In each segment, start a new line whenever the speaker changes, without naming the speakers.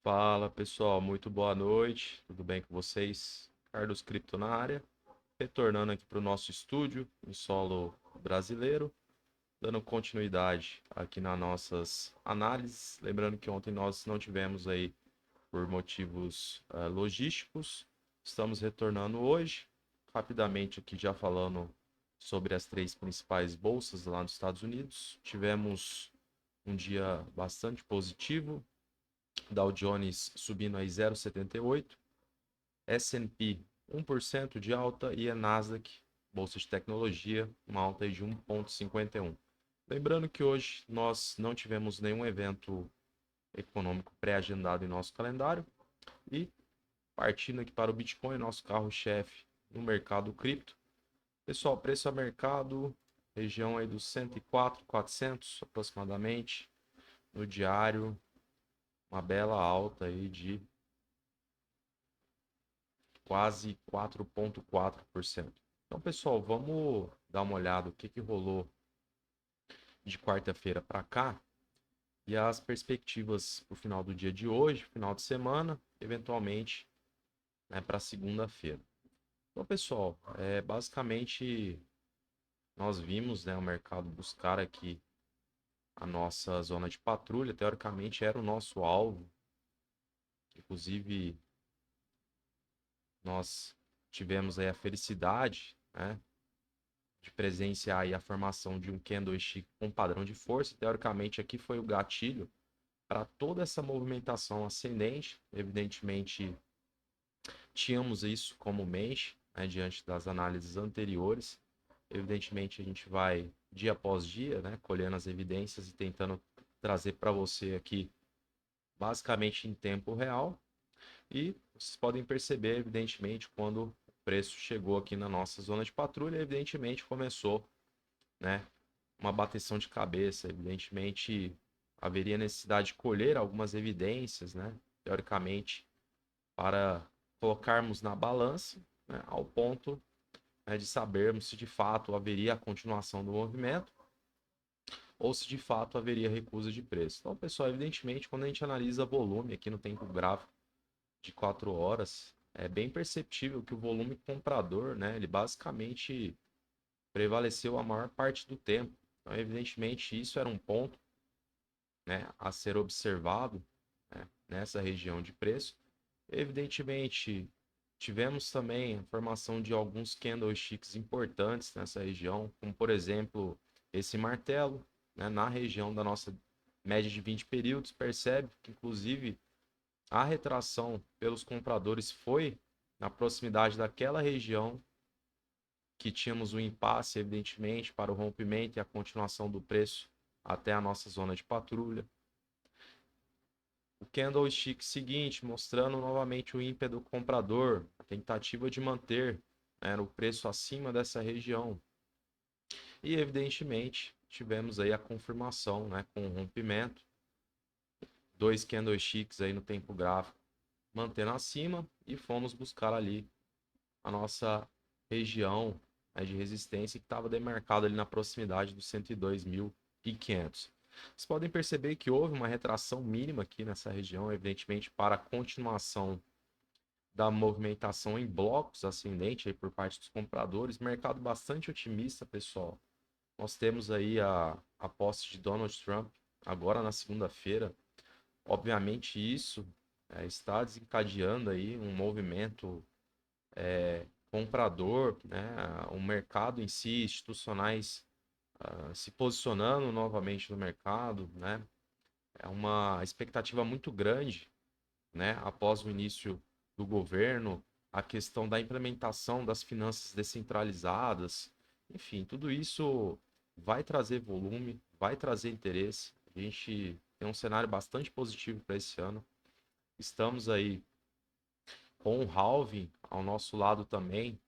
Fala pessoal, muito boa noite, tudo bem com vocês? Carlos Cripto na área, retornando aqui para o nosso estúdio em solo brasileiro, dando continuidade aqui nas nossas análises. Lembrando que ontem nós não tivemos aí por motivos logísticos, estamos retornando hoje, rapidamente aqui já falando sobre as três principais bolsas lá nos Estados Unidos. Tivemos um dia bastante positivo, Dow Jones subindo aí 0,78, S&P 1% de alta e a Nasdaq, bolsa de tecnologia, uma alta aí de 1,51. Lembrando que hoje nós não tivemos nenhum evento econômico pré-agendado em nosso calendário e partindo aqui para o Bitcoin, nosso carro-chefe no mercado cripto. Pessoal, preço a mercado, região aí dos 104.400 aproximadamente no diário, uma bela alta aí de quase 4,4%. Então, pessoal, vamos dar uma olhada o que rolou de quarta-feira para cá e as perspectivas para o final do dia de hoje, final de semana, eventualmente, né, para segunda-feira. Então, pessoal, basicamente nós vimos, né, o mercado buscar aqui a nossa zona de patrulha, teoricamente era o nosso alvo, inclusive nós tivemos aí a felicidade, né, de presenciar aí a formação de um candlestick com padrão de força. Teoricamente, aqui foi o gatilho para toda essa movimentação ascendente. Evidentemente, tínhamos isso como mente, né, diante das análises anteriores. Evidentemente, a gente vai dia após dia, né, colhendo as evidências e tentando trazer para você aqui, basicamente em tempo real. E vocês podem perceber, evidentemente, quando o preço chegou aqui na nossa zona de patrulha, evidentemente começou, né, uma bateção de cabeça. Evidentemente, haveria necessidade de colher algumas evidências, né, teoricamente, para colocarmos na balança, né, ao ponto, né, de sabermos se de fato haveria a continuação do movimento ou se de fato haveria recusa de preço. Então, pessoal, evidentemente, quando a gente analisa volume aqui no tempo gráfico de 4 horas, é bem perceptível que o volume comprador, né, ele basicamente prevaleceu a maior parte do tempo. Então, evidentemente, isso era um ponto, né, a ser observado, né, nessa região de preço. Evidentemente, tivemos também a formação de alguns candlesticks importantes nessa região, como por exemplo esse martelo, né, na região da nossa média de 20 períodos. Percebe que inclusive a retração pelos compradores foi na proximidade daquela região que tínhamos um impasse, evidentemente, para o rompimento e a continuação do preço até a nossa zona de patrulha. O candlestick seguinte, mostrando novamente o ímpeto comprador, a tentativa de manter, né, o preço acima dessa região. E, evidentemente, tivemos aí a confirmação, né, com o rompimento, dois candlesticks aí no tempo gráfico, mantendo acima, e fomos buscar ali a nossa região, né, de resistência que estava demarcada ali na proximidade dos 102.500. Vocês podem perceber que houve uma retração mínima aqui nessa região, evidentemente para a continuação da movimentação em blocos ascendente aí por parte dos compradores. Mercado bastante otimista, pessoal. Nós temos aí a posse de Donald Trump agora na segunda-feira. Obviamente isso está desencadeando aí um movimento comprador, né, o mercado em si, institucionais se posicionando novamente no mercado, né, é uma expectativa muito grande, né, após o início do governo, a questão da implementação das finanças descentralizadas, enfim, tudo isso vai trazer volume, vai trazer interesse. A gente tem um cenário bastante positivo para esse ano. Estamos aí com o halving ao nosso lado também,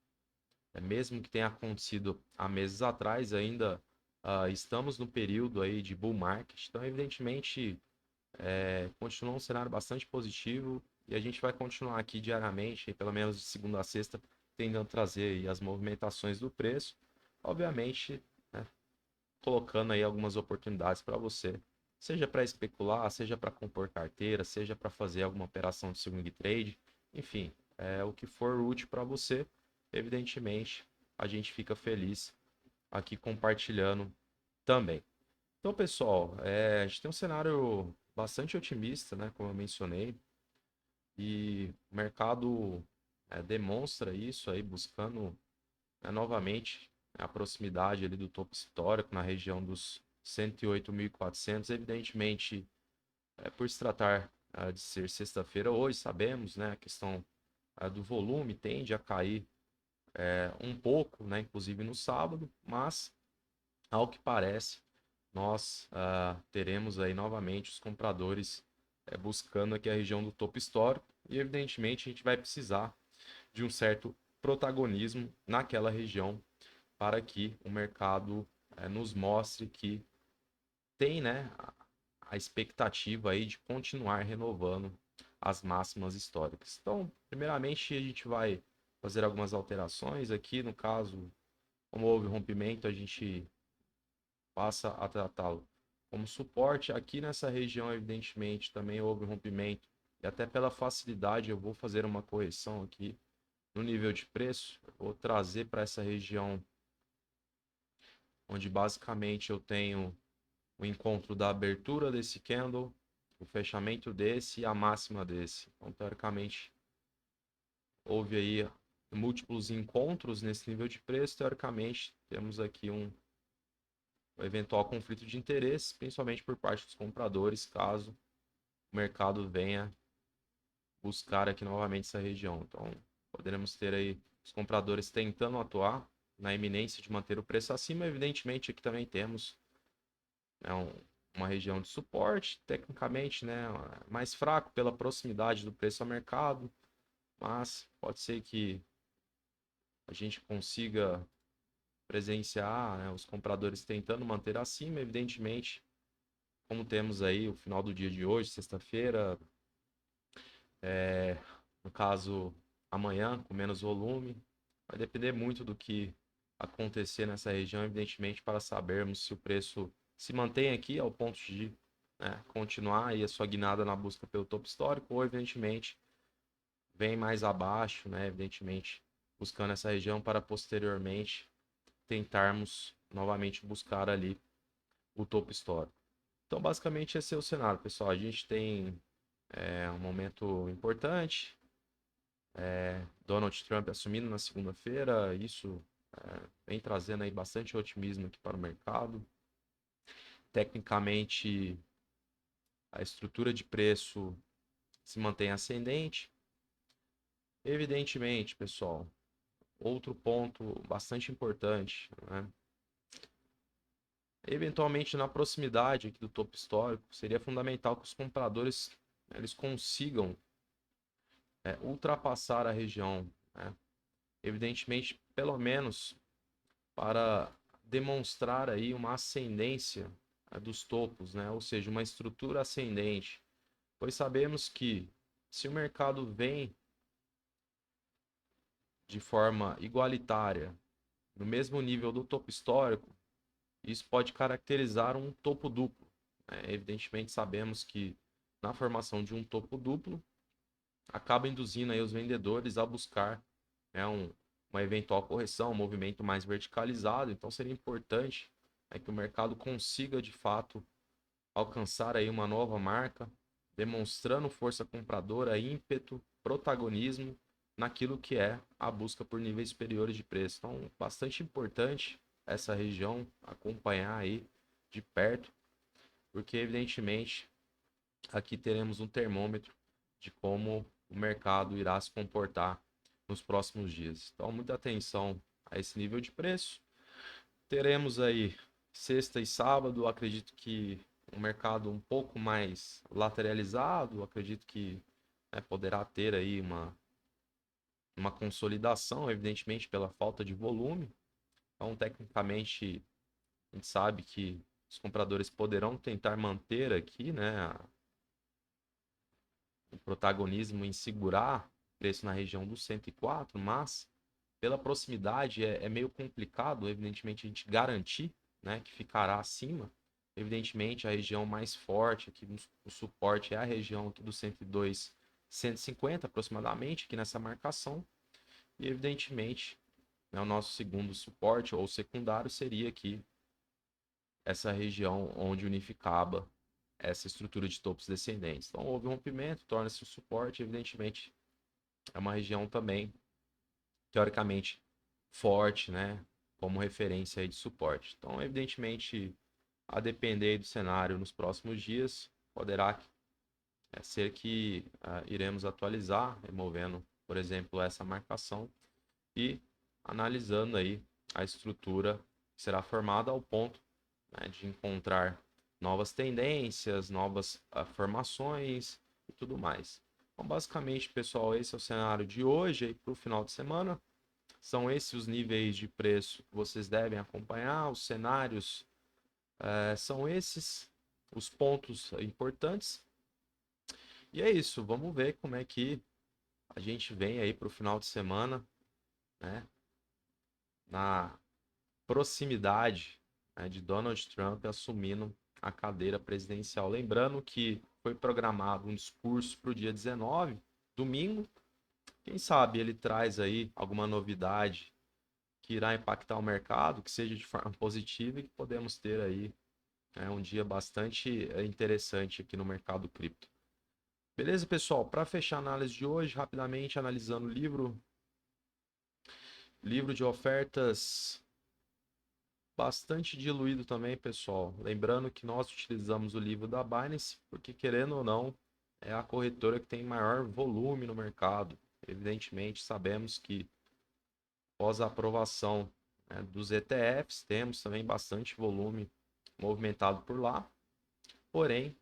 mesmo que tenha acontecido há meses atrás, ainda estamos no período aí de bull market. Então, evidentemente, continua um cenário bastante positivo e a gente vai continuar aqui diariamente, pelo menos de segunda a sexta, tentando trazer aí as movimentações do preço. Obviamente, né, colocando aí algumas oportunidades para você seja para especular, seja para compor carteira, seja para fazer alguma operação de swing trade, enfim, o que for útil para você, evidentemente, a gente fica feliz aqui compartilhando também. Então, pessoal, a gente tem um cenário bastante otimista, né, como eu mencionei, e o mercado demonstra isso aí, buscando novamente a proximidade ali do topo histórico na região dos 108.400. Evidentemente, por se tratar de ser sexta-feira hoje, sabemos, né, a questão do volume tende a cair um pouco, né, inclusive no sábado, mas ao que parece, nós teremos aí novamente os compradores buscando aqui a região do topo histórico e evidentemente a gente vai precisar de um certo protagonismo naquela região para que o mercado nos mostre que tem, né, a expectativa aí de continuar renovando as máximas históricas. Então, primeiramente, a gente vai fazer algumas alterações aqui. No caso, como houve rompimento, a gente passa a tratá-lo como suporte. Aqui nessa região, evidentemente, também houve rompimento. E até pela facilidade, eu vou fazer uma correção aqui no nível de preço. Eu vou trazer para essa região onde basicamente eu tenho o encontro da abertura desse candle, o fechamento desse e a máxima desse. Então, teoricamente, houve aí múltiplos encontros nesse nível de preço. Teoricamente, temos aqui um eventual conflito de interesse, principalmente por parte dos compradores, caso o mercado venha buscar aqui novamente essa região. Então, poderemos ter aí os compradores tentando atuar na iminência de manter o preço acima. Evidentemente, aqui também temos uma região de suporte, tecnicamente, né, mais fraco pela proximidade do preço ao mercado, mas pode ser que a gente consiga presenciar, né, os compradores tentando manter acima, evidentemente, como temos aí o final do dia de hoje, sexta-feira, no caso amanhã, com menos volume, vai depender muito do que acontecer nessa região, evidentemente, para sabermos se o preço se mantém aqui ao ponto de, né, continuar aí a sua guinada na busca pelo topo histórico, ou evidentemente vem mais abaixo, né, evidentemente, buscando essa região para posteriormente tentarmos novamente buscar ali o topo histórico. Então, basicamente, esse é o cenário, pessoal. A gente tem um momento importante, Donald Trump assumindo na segunda-feira, isso vem trazendo aí bastante otimismo aqui para o mercado. Tecnicamente, a estrutura de preço se mantém ascendente. Evidentemente, pessoal, outro ponto bastante importante, né? Eventualmente, na proximidade aqui do topo histórico, seria fundamental que os compradores eles consigam ultrapassar a região, né? Evidentemente, pelo menos para demonstrar aí uma ascendência dos topos, né? Ou seja, uma estrutura ascendente, pois sabemos que se o mercado vem de forma igualitária no mesmo nível do topo histórico, isso pode caracterizar um topo duplo, né? Evidentemente, sabemos que na formação de um topo duplo, acaba induzindo aí os vendedores a buscar, né, uma eventual correção, um movimento mais verticalizado. Então, seria importante que o mercado consiga, de fato, alcançar aí uma nova marca, demonstrando força compradora, ímpeto, protagonismo naquilo que é a busca por níveis superiores de preço. Então, bastante importante essa região acompanhar aí de perto, porque evidentemente aqui teremos um termômetro de como o mercado irá se comportar nos próximos dias. Então, muita atenção a esse nível de preço. Teremos aí sexta e sábado, acredito que um mercado um pouco mais lateralizado, acredito que poderá ter aí uma consolidação, evidentemente pela falta de volume. Então, tecnicamente, a gente sabe que os compradores poderão tentar manter aqui, né, o protagonismo em segurar preço na região dos 104, mas pela proximidade é meio complicado, evidentemente, a gente garantir, né, que ficará acima. Evidentemente, a região mais forte aqui no suporte é a região aqui do 102, 150 aproximadamente, aqui nessa marcação. E, evidentemente, né, o nosso segundo suporte ou secundário seria aqui essa região onde unificava essa estrutura de topos descendentes. Então, houve um rompimento, torna-se um suporte, evidentemente, é uma região também, teoricamente, forte, né, como referência aí de suporte. Então, evidentemente, a depender do cenário nos próximos dias, poderá ser que iremos atualizar, removendo, por exemplo, essa marcação e analisando aí a estrutura que será formada ao ponto, né, de encontrar novas tendências, novas formações e tudo mais. Então, basicamente, pessoal, esse é o cenário de hoje para o final de semana. São esses os níveis de preço que vocês devem acompanhar, os cenários são esses, os pontos importantes. E é isso, vamos ver como é que a gente vem aí para o final de semana, né, na proximidade, né, de Donald Trump assumindo a cadeira presidencial. Lembrando que foi programado um discurso para o dia 19, domingo. Quem sabe ele traz aí alguma novidade que irá impactar o mercado, que seja de forma positiva e que podemos ter aí um dia bastante interessante aqui no mercado cripto. Beleza, pessoal? Para fechar a análise de hoje, rapidamente analisando o livro de ofertas bastante diluído também, pessoal. Lembrando que nós utilizamos o livro da Binance porque, querendo ou não, é a corretora que tem maior volume no mercado. Evidentemente, sabemos que após a aprovação, né, dos ETFs, temos também bastante volume movimentado por lá. Porém,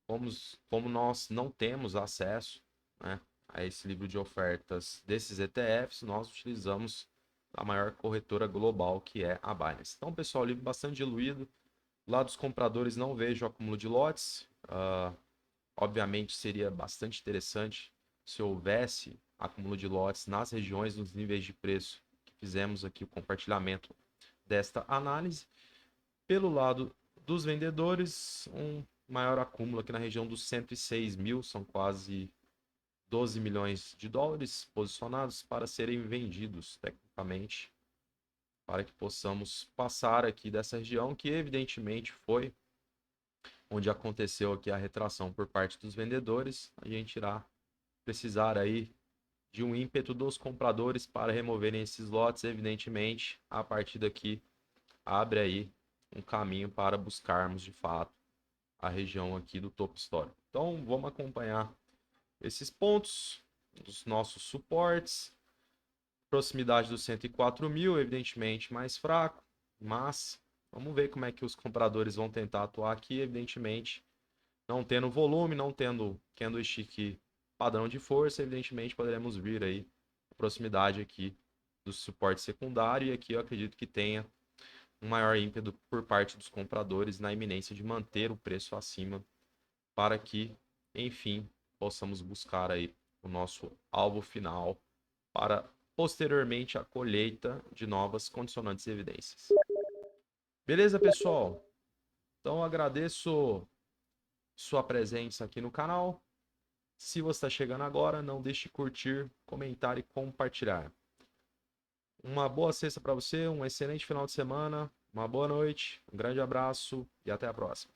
como nós não temos acesso, né, a esse livro de ofertas desses ETFs, nós utilizamos a maior corretora global, que é a Binance. Então, pessoal, livro bastante diluído. Lá dos compradores não vejo acúmulo de lotes. Obviamente seria bastante interessante se houvesse acúmulo de lotes nas regiões, nos níveis de preço que fizemos aqui o compartilhamento desta análise. Pelo lado dos vendedores, um maior acúmulo aqui na região dos 106 mil, são quase 12 milhões de dólares posicionados para serem vendidos tecnicamente, para que possamos passar aqui dessa região, que evidentemente foi onde aconteceu aqui a retração por parte dos vendedores. A gente irá precisar aí de um ímpeto dos compradores para removerem esses lotes, evidentemente, a partir daqui abre aí um caminho para buscarmos de fato a região aqui do topo histórico. Então vamos acompanhar esses pontos, os nossos suportes, proximidade dos 104 mil, evidentemente mais fraco, mas vamos ver como é que os compradores vão tentar atuar aqui, evidentemente, não tendo volume, não tendo candlestick padrão de força, evidentemente poderemos vir aí a proximidade aqui do suporte secundário, e aqui eu acredito que tenha um maior ímpeto por parte dos compradores na iminência de manter o preço acima para que, enfim, possamos buscar aí o nosso alvo final para posteriormente a colheita de novas condicionantes e evidências. Beleza, pessoal? Então agradeço sua presença aqui no canal. Se você está chegando agora, não deixe de curtir, comentar e compartilhar. Uma boa sexta para você, um excelente final de semana, uma boa noite, um grande abraço e até a próxima.